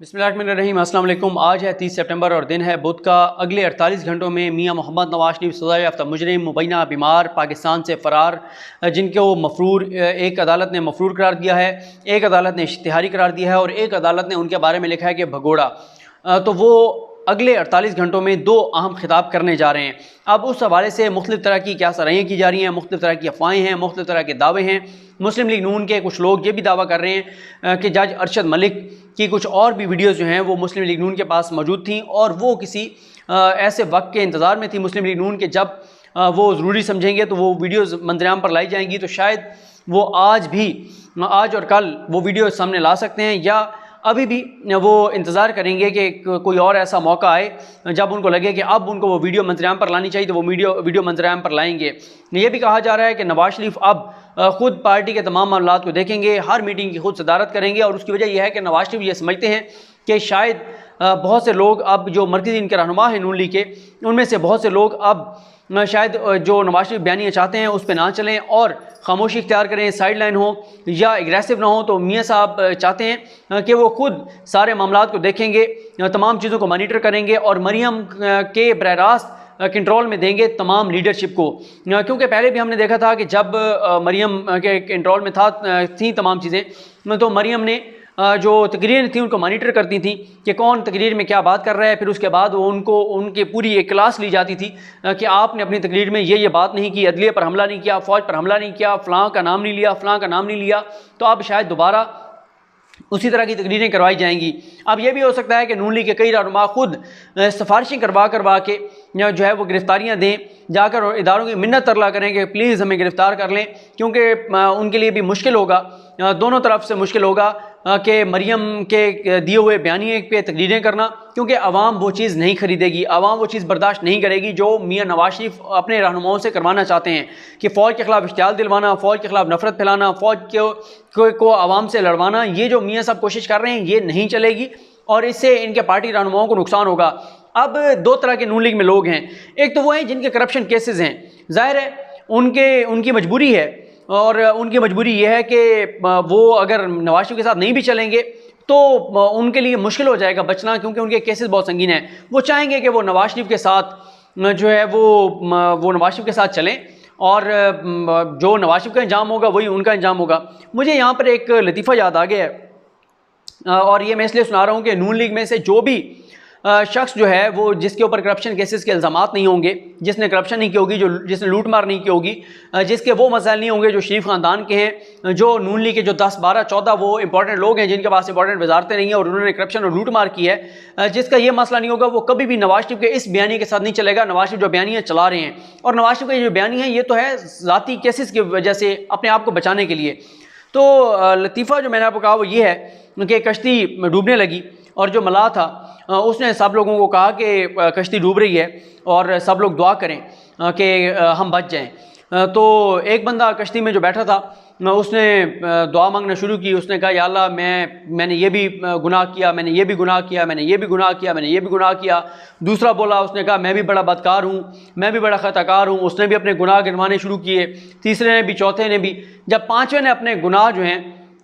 बिस्मिल्लाहिर्रहमानिर्रहीम। अस्सलाम वालेकुम। आज है 30 सितंबर और दिन है बुध का। अगले 48 घंटों में मियां मोहम्मद नवाज शरीफ सज़ा याफ्ता मुजरिम मुबैना बीमार पाकिस्तान से फ़रार, जिनको मफरूर एक अदालत ने मफरूर करार दिया है, एक अदालत ने इश्तिहारी करार दिया है और एक अदालत ने उनके बारे में लिखा है कि भगोड़ा। तो वो अगले 48 घंटों में दो अहम खिताब करने जा रहे हैं। अब उस हवाले से मुख्तलिफ तरह की क्या सराहियाँ की जा रही हैं, मुख्तलिफ तरह की अफवाहें हैं, मुख्तलिफ तरह के दावे हैं। मुस्लिम लीग नून के कुछ लोग ये भी दावा कर रहे हैं कि जज अरशद मलिक की कुछ और भी वीडियोज़ जो हैं वो मुस्लिम लीग नून के पास मौजूद थी और वो किसी ऐसे वक्त के इंतज़ार में थी मुस्लिम लीग नून के जब वो ज़रूरी समझेंगे तो वो वीडियोज़ मंजरेआम पर लाई जाएंगी। तो शायद वो आज और कल वो वीडियो सामने ला सकते हैं या अभी भी वो इंतज़ार करेंगे कि कोई और ऐसा मौका आए जब उनको लगे कि अब उनको वो वीडियो मंजरेआम पर लानी चाहिए तो वो वीडियो मंजरेआम पर लाएंगे। ये भी कहा जा रहा है कि नवाज शरीफ अब ख़ुद पार्टी के तमाम मामलात को देखेंगे, हर मीटिंग की खुद सदारत करेंगे और उसकी वजह यह है कि नवाज शरीफ ये समझते हैं कि शायद बहुत से लोग अब जो मरकज़ी इनके रहनुमा हैं नून लीग के, उनमें से बहुत से लोग अब शायद जो नवाज शरीफ बयानियाँ चाहते हैं उस पर ना चलें और खामोशी इख्तियार करें, साइड लाइन हो या एग्रेसिव ना हो। तो मियाँ साहब चाहते हैं कि वो खुद सारे मामलात को देखेंगे, तमाम चीज़ों को मॉनिटर करेंगे और मरियम के बरह रास्त कंट्रोल में देंगे तमाम लीडरशिप को। क्योंकि पहले भी हमने देखा था कि जब मरियम के कंट्रोल में थी तमाम चीज़ें, तो मरियम ने जो तकरीरें थी उनको मॉनिटर करती थी कि कौन तकरीर में क्या बात कर रहा है। फिर उसके बाद उनकी पूरी एक क्लास ली जाती थी कि आपने अपनी तकरीर में ये बात नहीं की, अदलिया पर हमला नहीं किया, फ़ौज पर हमला नहीं किया, फ़लाँ का नाम नहीं लिया, फ़लाँ का नाम नहीं लिया। तो अब शायद दोबारा उसी तरह की तकरीरें करवाई जाएंगी। अब यह भी हो सकता है कि नून लीग के कई रहनुमा खुद सिफारिशें करवा के जो है वो गिरफ्तारियां दें, जाकर और इदारों की मिन्नत तरला करें कि प्लीज़ हमें गिरफ़्तार कर लें, क्योंकि उनके लिए भी मुश्किल होगा, दोनों तरफ से मुश्किल होगा कि मरियम के दिए हुए बयानिए पे तकरीरें करना, क्योंकि आवाम वो चीज़ नहीं खरीदेगी, आवाम वो चीज़ बर्दाश्त नहीं करेगी जो मियाँ नवाज शरीफ अपने रहनुमाओं से करवाना चाहते हैं कि फ़ौज के ख़िलाफ़ इश्तियाल दिलवाना, फ़ौज के ख़िलाफ़ नफरत फैलाना, फ़ौज को आवाम से लड़वाना। ये जो मियाँ साहब कोशिश कर रहे हैं ये नहीं चलेगी और इससे इनके पार्टी रहनुमाओं को नुकसान होगा। अब दो तरह के नून लीग में लोग हैं, एक तो वो हैं जिनके करप्शन केसेस हैं, ज़ाहिर है उनकी मजबूरी है और उनकी मजबूरी ये है कि वो अगर नवाज शरीफ के साथ नहीं भी चलेंगे तो उनके लिए मुश्किल हो जाएगा बचना, क्योंकि उनके केसेस बहुत संगीन हैं। वो चाहेंगे कि वो नवाज शरीफ के साथ जो है वो नवाज शरीफ के साथ चलें और जो नवाज शरीफ का इंजाम होगा वही उनका इंजाम होगा। मुझे यहाँ पर एक लतीफ़ा याद आ गया है और ये मैं इसलिए सुना रहा हूँ कि नून लीग में से जो भी शख्स जो है वो जिसके ऊपर करप्शन केसेस के इल्ज़ामात नहीं होंगे, जिसने करप्शन नहीं की होगी, जिसने लूट मार नहीं की होगी, जिसके वो मसाइल नहीं होंगे जो शरीफ ख़ानदान के हैं, जो नून लीग के जो 10, 12, 14 वो इंपॉर्टेंट लोग हैं जिनके पास इंपॉर्टेंट वजारतें नहीं हैं और उन्होंने करप्शन और लूट मार की है, जिसका ये मसला नहीं होगा, वो कभी भी नवाज शरीफ के इस बयानी के साथ नहीं चलेगा। नवाज शरीफ जो बयानियाँ चला रहे हैं और नवाज शरीफ के जो बयानी है ये तो है ज़ाती केसेस की वजह से अपने आप को बचाने के लिए। तो लतीफ़ा जो मैंने आपको कहा वो ये है कि कश्ती डूबने लगी और जो मलाह था उसने सब लोगों को कहा कि कश्ती डूब रही है और सब लोग दुआ करें कि हम बच जाएं। तो एक बंदा कश्ती में जो बैठा था उसने दुआ मांगना शुरू की। उसने कहा या अल्लाह मैंने ये भी गुनाह किया, मैंने ये भी गुनाह किया, मैंने ये भी गुनाह किया, मैंने ये भी गुनाह किया। दूसरा बोला, उसने कहा मैं भी बड़ा बदकार हूँ, मैं भी बड़ा ख़ताकार हूँ, उसने भी अपने गुनाह गिनवाने शुरू किए। तीसरे ने भी, चौथे ने भी। जब पाँचवें ने अपने गुनाह जो हैं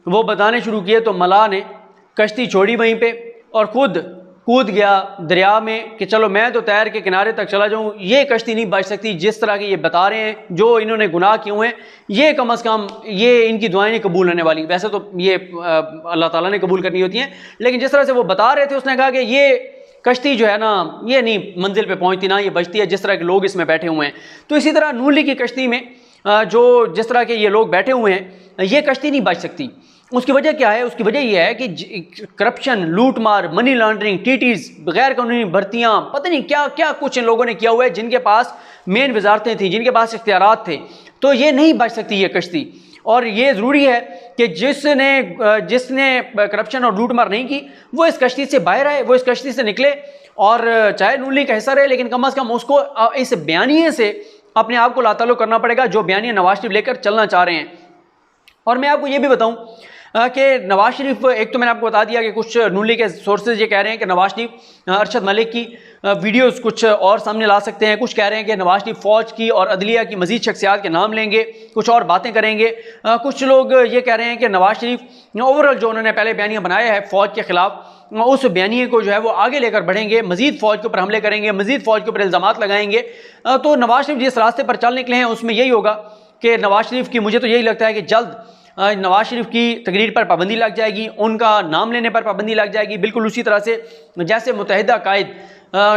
वो बताने शुरू किए तो मलाह ने कश्ती छोड़ी वहीं पर और ख़ुद कूद गया दरिया में कि चलो मैं तो तैर के किनारे तक चला जाऊं, ये कश्ती नहीं बच सकती। जिस तरह के ये बता रहे हैं जो इन्होंने गुनाह किए हुए हैं, ये कम अज़ कम ये इनकी दुआएं नहीं कबूल होने वाली। वैसे तो ये अल्लाह ताला ने कबूल करनी होती हैं, लेकिन जिस तरह से वो बता रहे थे उसने कहा कि ये कश्ती जो है ना ये नहीं मंजिल पे पहुंचती, ना ये बचती है, जिस तरह के लोग इसमें बैठे हुए हैं। तो इसी तरह नून लीग की कश्ती में जो जिस तरह के ये लोग बैठे हुए हैं ये कश्ती नहीं बच सकती। उसकी वजह क्या है? उसकी वजह यह है कि करप्शन, लूट मार, मनी लॉन्ड्रिंग, टीटीज़, गैर कानूनी भर्तियाँ, पता नहीं क्या क्या कुछ इन लोगों ने किया हुआ है, जिनके पास मेन वजारतें थी, जिनके पास इख्तियारात थे। तो ये नहीं बच सकती ये कश्ती। और ये ज़रूरी है कि जिसने करप्शन और लूट मार नहीं की वो इस कश्ती से बाहर आए, वो इस कश्ती से निकले और चाहे नून लीग का हिस्सा रहे, लेकिन कम अज़ कम उसको इस बयानिए से अपने आप को लाताल्लुक़ करना पड़ेगा जो बयानिया नवाज शरीफ लेकर चलना चाह रहे हैं। और मैं आपको ये भी बताऊं कि नवाज शरीफ, एक तो मैंने आपको बता दिया कि कुछ नून लीग के सोर्सेज ये कह रहे हैं कि नवाज शरीफ अरशद मलिक की वीडियोस कुछ और सामने ला सकते हैं। कुछ कह रहे हैं कि नवाज शरीफ फ़ौज की और अदलिया की मजीद शख्सियात के नाम लेंगे, कुछ और बातें करेंगे। कुछ लोग ये कह रहे हैं कि नवाज शरीफ ओवरऑल जो उन्होंने पहले बयानिया बनाया है फ़ौज के ख़िलाफ़, उस बयानिए को जो है वो आगे लेकर बढ़ेंगे, मजीद फ़ौज के ऊपर हमले करेंगे, मजीद फ़ौज के ऊपर इल्ज़ामात लगाएंगे। तो नवाज शरीफ जिस रास्ते पर चल निकले हैं उसमें यही होगा कि नवाज शरीफ की, मुझे तो यही लगता है कि जल्द नवाज शरीफ की तकरीर पर पाबंदी लग जाएगी, उनका नाम लेने पर पाबंदी लग जाएगी। बिल्कुल उसी तरह से जैसे मुत्तहिदा कायद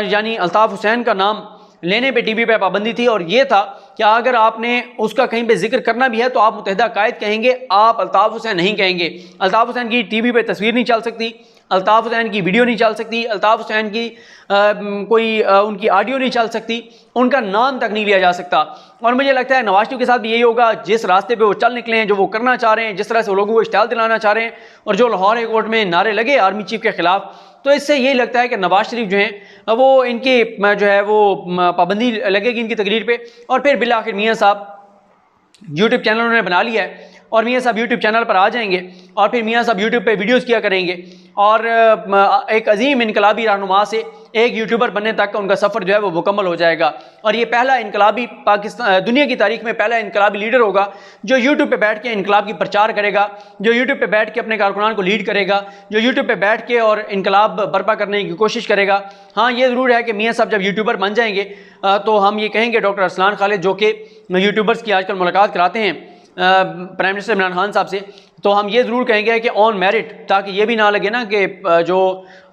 यानी अल्ताफ़ हुसैन का नाम लेने पे टीवी पे पाबंदी थी, और ये था कि अगर आपने उसका कहीं पे जिक्र करना भी है तो आप मुत्तहिदा कायद कहेंगे, आप अल्ताफ़ हुसैन नहीं कहेंगे। अल्ताफ़ हुसैन की टीवी पे तस्वीर नहीं चल सकती, अल्ताफ़ हुसैन की वीडियो नहीं चल सकती, अल्ताफ़ हुसैन की कोई उनकी ऑडियो नहीं चल सकती, उनका नाम तक नहीं लिया जा सकता। और मुझे लगता है नवाज शरीफ के साथ भी यही होगा। जिस रास्ते पे वो चल निकले हैं, जो वो करना चाह रहे हैं, जिस तरह से वो लोगों को इश्तियाल दिलाना चाह रहे हैं, और जो लाहौर हाई कोर्ट में नारे लगे आर्मी चीफ के खिलाफ, तो इससे यही लगता है कि नवाज शरीफ जो हैं वो इनकी जो है वो पाबंदी लगेगी इनकी तकरीर पे। और फिर बिल आखिर मियाँ साहब यूट्यूब चैनल उन्होंने बना लिया है, और मियाँ साहब यूट्यूब चैनल पर आ जाएंगे, और फिर मियाँ साहब यूट्यूब पे वीडियोस किया करेंगे, और एक अजीम इनकलाबी रहनुमा से एक यूट्यूबर बनने तक का उनका सफ़र जो है वो मुकम्मल हो जाएगा। और ये पहला इनकलाबी पाकिस्तान, दुनिया की तारीख में पहला इनकलाबी लीडर होगा जो यूट्यूब पे बैठ के इनकलाब की प्रचार करेगा, जो यूट्यूब पे बैठ के अपने कारकुनान को लीड करेगा, जो यूट्यूब पे बैठ के और इनकलाब बर्पा करने की कोशिश करेगा। हाँ, ये ज़रूर है कि मियाँ साहब जब यूट्यूबर बन जाएंगे तो हम ये कहेंगे डॉक्टर अरसलान खालिद, जो कि यूट्यूबर्स की आजकल मुलाकात कराते हैं प्राइम मिनिस्टर इमरान खान साहब से, तो हम ये ज़रूर कहेंगे कि ऑन मेरिट, ताकि ये भी ना लगे ना कि जो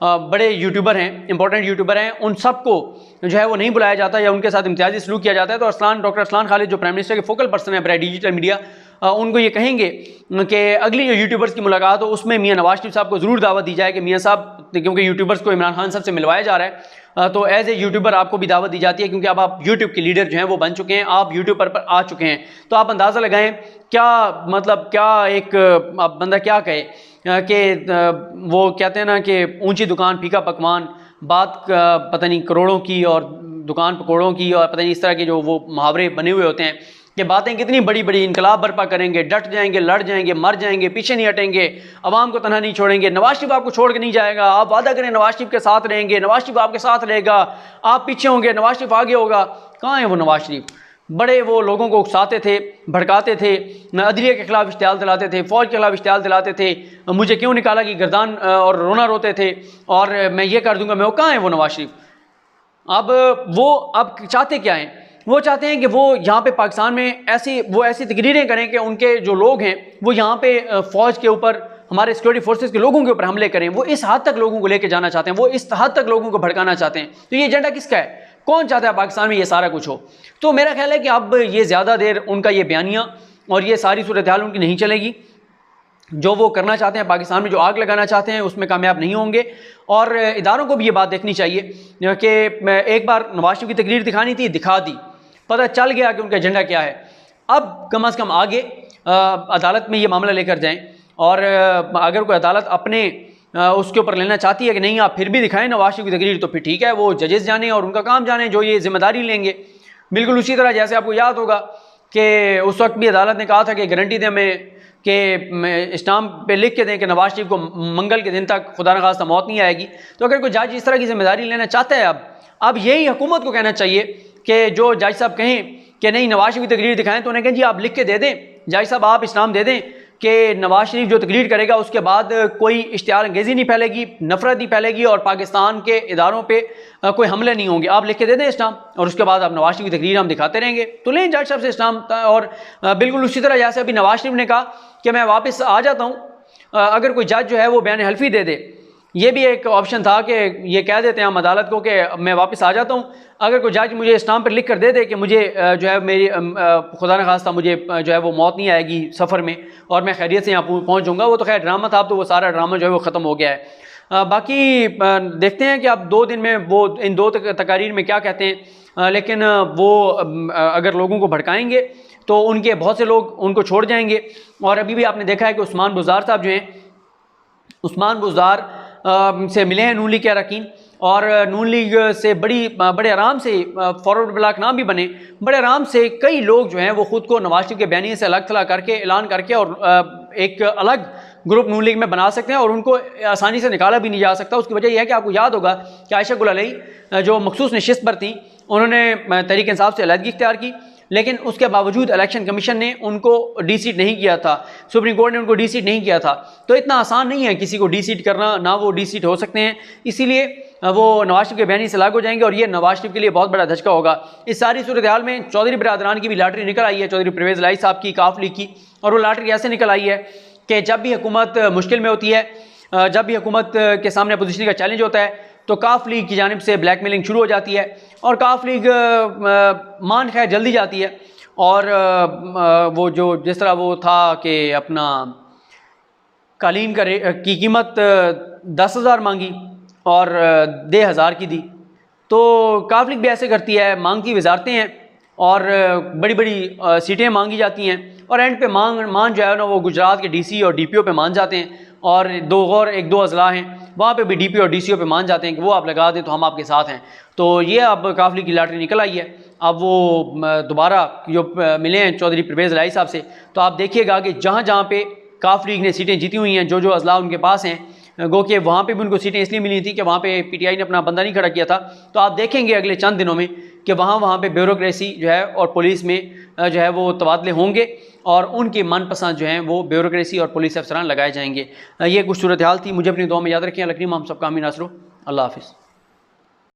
बड़े यूट्यूबर हैं, इंपॉर्टेंट यूट्यूबर हैं, उन सबको जो है वो नहीं बुलाया जाता या उनके साथ इम्तियाजी सलूक किया जाता है। तो डॉक्टर अरसलान खालिद जो प्राइम मिनिस्टर के फोकल पर्सन है बराए डिजिटल मीडिया, उनको ये कहेंगे कि अगली जो यूट्यूबर्स की मुलाकात हो उसमें मियाँ नवाज शरीफ साहब को ज़रूर दावत दी जाए कि मियाँ साहब, क्योंकि यूट्यूबर्स को इमरान खान साहब से मिलवाया जा रहा है, तो एज ए यूट्यूबर आपको भी दावत दी जाती है, क्योंकि अब आप यूट्यूब के लीडर जो हैं वो बन चुके हैं, आप यूट्यूब पर आ चुके हैं। तो आप अंदाज़ा लगाएं क्या मतलब, क्या एक अब बंदा क्या कहे कि वो कहते हैं ना कि ऊंची दुकान फीका पकवान, बात पता नहीं करोड़ों की और दुकान पकौड़ों की, और पता नहीं इस तरह के जो वो मुहावरे बने हुए होते हैं कि बातें कितनी बड़ी बड़ी, इनकलाब बर्पा करेंगे, डट जाएंगे, लड़ जाएंगे, मर जाएंगे, पीछे नहीं हटेंगे, अवाम को तनहा नहीं छोड़ेंगे, नवाज शरीफ आपको छोड़ के नहीं जाएगा, आप वादा करें नवाज शरीफ के साथ रहेंगे, नवाज शरीफ आपके साथ रहेगा, आप पीछे होंगे, नवाज शरीफ आगे होगा। कहाँ है वो नवाज शरीफ? बड़े वो लोगों को उकसाते थे, भड़काते थे, अदलिया के खिलाफ इश्तियाल दिलाते थे, फ़ौज के खिलाफ इश्तियाल दिलाते थे, मुझे क्यों निकाला कि गर्दान, और रोना रोते थे, और मैं ये कर दूंगा, मैं वो, कहाँ है वो नवाज शरीफ? अब चाहते क्या हैं? वो चाहते हैं कि वो यहाँ पे पाकिस्तान में ऐसी तकरीरें करें कि उनके जो लोग हैं वो यहाँ पे फ़ौज के ऊपर, हमारे सिक्योरिटी फोर्सेस के लोगों के ऊपर हमले करें। वो इस हद तक लोगों को लेके जाना चाहते हैं, वो इस हद तक लोगों को भड़काना चाहते हैं। तो ये एजेंडा किसका है? कौन चाहता है पाकिस्तान में ये सारा कुछ हो? तो मेरा ख्याल है कि अब ये ज़्यादा देर उनका ये बयानिया और ये सारी सूरत हाल उनकी नहीं चलेगी। जो वो करना चाहते हैं पाकिस्तान में, जो आग लगाना चाहते हैं, उसमें कामयाब नहीं होंगे। और इदारों को भी ये बात देखनी चाहिए कि एक बार नवाज शरीफ की तकरीर दिखानी थी, दिखा दी, पता चल गया कि उनका एजेंडा क्या है। अब कम से कम आगे अदालत में ये मामला लेकर जाएं, और अगर कोई अदालत अपने उसके ऊपर लेना चाहती है कि नहीं आप फिर भी दिखाएं नवाज शरीफ की तकरीर, तो फिर ठीक है, वो जजेस जाने और उनका काम जाने जो ये जिम्मेदारी लेंगे। बिल्कुल उसी तरह जैसे आपको याद होगा कि उस वक्त भी अदालत ने कहा था कि गारंटी दें हमें कि स्टाम्प पे लिख के दें कि नवाज शरीफ को मंगल के दिन तक खुदा न खास्ता मौत नहीं आएगी। तो अगर कोई जज इस तरह की जिम्मेदारी लेना चाहता है, अब यही हुकूमत को कहना चाहिए कि जो जज साहब कहें कि नहीं नवाज शरीफ की तकरीर दिखाएं, तो उन्हें कहें जी आप लिख के दे दें, जज साहब आप इस्लाम दे दें कि नवाज शरीफ जो तकरीर करेगा उसके बाद कोई इश्तिहार अंगेज़ी नहीं फैलेगी, नफरत नहीं फैलेगी, और पाकिस्तान के इदारों पे कोई हमले नहीं होंगे। आप लिख के दे दें इस्लाम, और उसके बाद आप नवाज शरीफ की तकरीर हम दिखाते रहेंगे। तो लें जज साहब से इस्लाम। और बिल्कुल उसी तरह जैसे अभी नवाज शरीफ ने कहा कि मैं वापस आ जाता हूँ, अगर कोई जज जो है वो बयान हल्फी दे दे, ये भी एक ऑप्शन था कि ये कह देते हैं हम अदालत को कि मैं वापस आ जाता हूँ। अगर कोई जज मुझे इस्लाम पर लिख कर दे दे कि मुझे जो है मेरी खुदा न खास्ता मुझे जो है वो मौत नहीं आएगी सफ़र में, और मैं खैरियत से यहाँ पहुँच जाऊँगा, वो तो खैर ड्रामा था, अब तो वो सारा ड्रामा जो है वो ख़त्म हो गया है। बाकी देखते हैं कि अब 2 दिन में वो इन 2 तकारीर में क्या कहते हैं। लेकिन वो अगर लोगों को भड़काएंगे तो उनके बहुत से लोग उनको छोड़ जाएंगे। और अभी भी आपने देखा है कि उस्मान बुज़दार साहब जो हैं, उस्मान बुज़दार से मिले हैं नून लीग के अरकान, और नून लीग से बड़े आराम से फॉरवर्ड ब्लॉक नाम भी बने, बड़े आराम से कई लोग जो हैं वो ख़ुद को नवाज शरीफ के बयानी से अलग थलग करके ऐलान करके और एक अलग ग्रुप नून लीग में बना सकते हैं और उनको आसानी से निकाला भी नहीं जा सकता। उसकी वजह यह है कि आपको याद होगा कि आयशा गुल अलई जो मखसूस नशिस्त पर थी, उन्होंने तहरीक इंसाफ से अलहदगी इख्तियार की, लेकिन उसके बावजूद इलेक्शन कमीशन ने उनको डी सीट नहीं किया था, सुप्रीम कोर्ट ने उनको डी सीट नहीं किया था। तो इतना आसान नहीं है किसी को डी सीट करना, ना वो डी सीट हो सकते हैं, इसीलिए वो नवाज शरीफ के बयानी से लागू हो जाएंगे और ये नवाज शरीफ के लिए बहुत बड़ा धचका होगा। इस सारी सूरत हाल में चौधरी बिरादरान की भी लॉटरी निकल आई है, चौधरी परवेज़ इलाही साहब की, काफ लीग की। और वो लॉटरी ऐसे निकल आई है कि जब भी हुकूमत मुश्किल में होती है, जब भी हुकूमत के सामने अपोजिशन का चैलेंज होता है, तो काफ लीग की जानिब से ब्लैकमेलिंग शुरू हो जाती है और काफ लीग मान खैर जल्दी जाती है। और वो जो जिस तरह वो था कि अपना कालीन की कीमत 10,000 मांगी और 10,000 की दी, तो काफ लीग भी ऐसे करती है, मांगती वजारतें हैं और बड़ी बड़ी सीटें मांगी जाती हैं और एंड पे मान जो है ना वो गुजरात के डीसी और डीपीओ पे मान जाते हैं। और एक दो अजला हैं वहाँ पे भी डीपीओ और डीसीओ पे मान जाते हैं कि वो आप लगा दें तो हम आपके साथ हैं। तो ये अब काफ लीग की लॉटरी निकल आई है। अब वो दोबारा जो मिले हैं चौधरी परवेज़ इलाही साहब से, तो आप देखिएगा कि जहाँ जहाँ पे काफ लीग ने सीटें जीती हुई हैं, जो जो अजला उनके पास हैं, गो कि वहाँ पे भी उनको सीटें इसलिए मिली थी कि वहाँ पे पीटीआई ने अपना बंदा नहीं खड़ा किया था। तो आप देखेंगे अगले चंद दिनों में कि वहाँ पे ब्यूरोक्रेसी जो है और पुलिस में जो है वो तबादले होंगे और उनके मनपसंद जो हैं वो ब्यूरोक्रेसी और पुलिस अफसरान लगाए जाएंगे। ये कुछ सूरत हाल थी। मुझे अपनी दुआ में याद रखें। अल्लाह करीम हम सबका आमीन आसरो। अल्लाह हाफिज़।